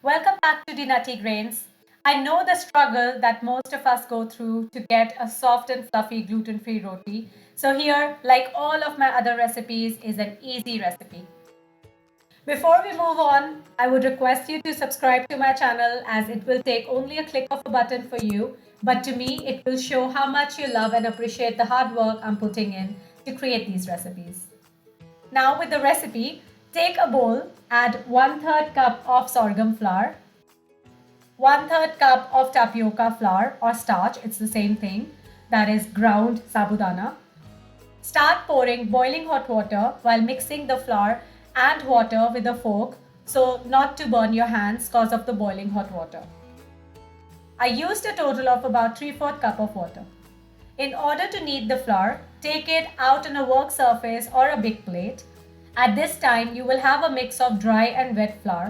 Welcome back to the Nutty Grains. I know the struggle that most of us go through to get a soft and fluffy gluten-free roti. So here, like all of my other recipes, is an easy recipe. Before we move on, I would request you to subscribe to my channel as it will take only a click of a button for you, but to me it will show how much you love and appreciate the hard work I'm putting in to create these recipes. Now with the recipe, take a bowl, add 1/3 cup of sorghum flour, 1/3 cup of tapioca flour or starch, it's the same thing, that is ground sabudana. Start pouring boiling hot water while mixing the flour and water with a fork so not to burn your hands because of the boiling hot water. I used a total of about 3/4 cup of water. In order to knead the flour, take it out on a work surface or a big plate. At this time, you will have a mix of dry and wet flour.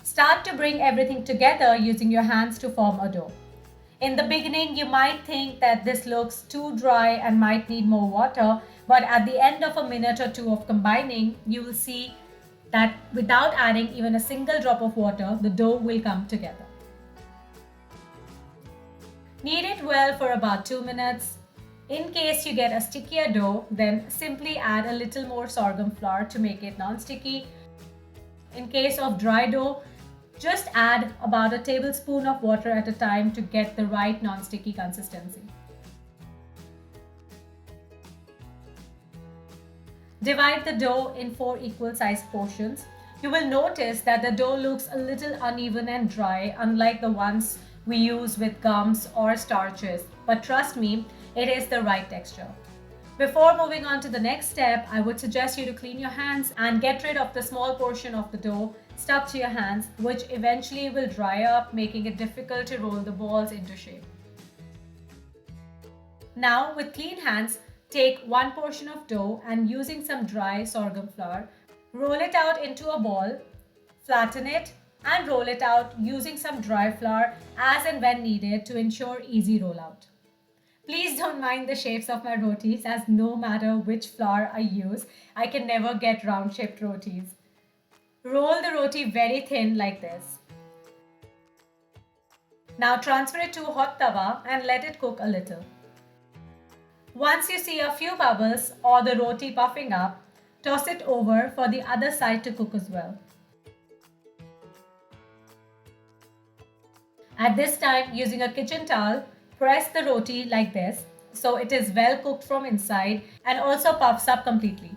Start to bring everything together using your hands to form a dough. In the beginning, you might think that this looks too dry and might need more water, but at the end of a minute or two of combining, you will see that without adding even a single drop of water, the dough will come together. Knead it well for about 2 minutes. In case you get a stickier dough, then simply add a little more sorghum flour to make it non-sticky. In case of dry dough, just add about a tablespoon of water at a time to get the right non-sticky consistency. Divide the dough in 4 equal sized portions. You will notice that the dough looks a little uneven and dry, unlike the ones we use with gums or starches, but trust me, it is the right texture. Before moving on to the next step, I would suggest you to clean your hands and get rid of the small portion of the dough stuck to your hands, which eventually will dry up, making it difficult to roll the balls into shape. Now, with clean hands, take 1 portion of dough and using some dry sorghum flour, roll it out into a ball, flatten it, and roll it out using some dry flour as and when needed to ensure easy rollout. Please don't mind the shapes of my rotis, as no matter which flour I use, I can never get round-shaped rotis. Roll the roti very thin like this. Now transfer it to a hot tawa and let it cook a little. Once you see a few bubbles or the roti puffing up, toss it over for the other side to cook as well. At this time, using a kitchen towel, press the roti like this so it is well cooked from inside and also puffs up completely.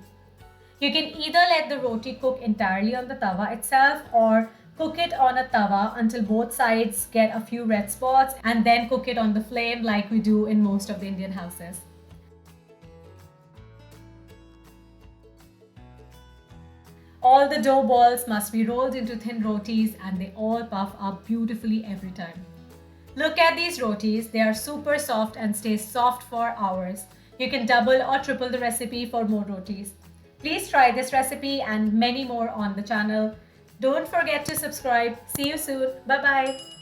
You can either let the roti cook entirely on the tawa itself or cook it on a tawa until both sides get a few red spots and then cook it on the flame like we do in most of the Indian houses. All the dough balls must be rolled into thin rotis and they all puff up beautifully every time. Look at these rotis, they are super soft and stay soft for hours. You can double or triple the recipe for more rotis. Please try this recipe and many more on the channel. Don't forget to subscribe. See you soon. Bye bye.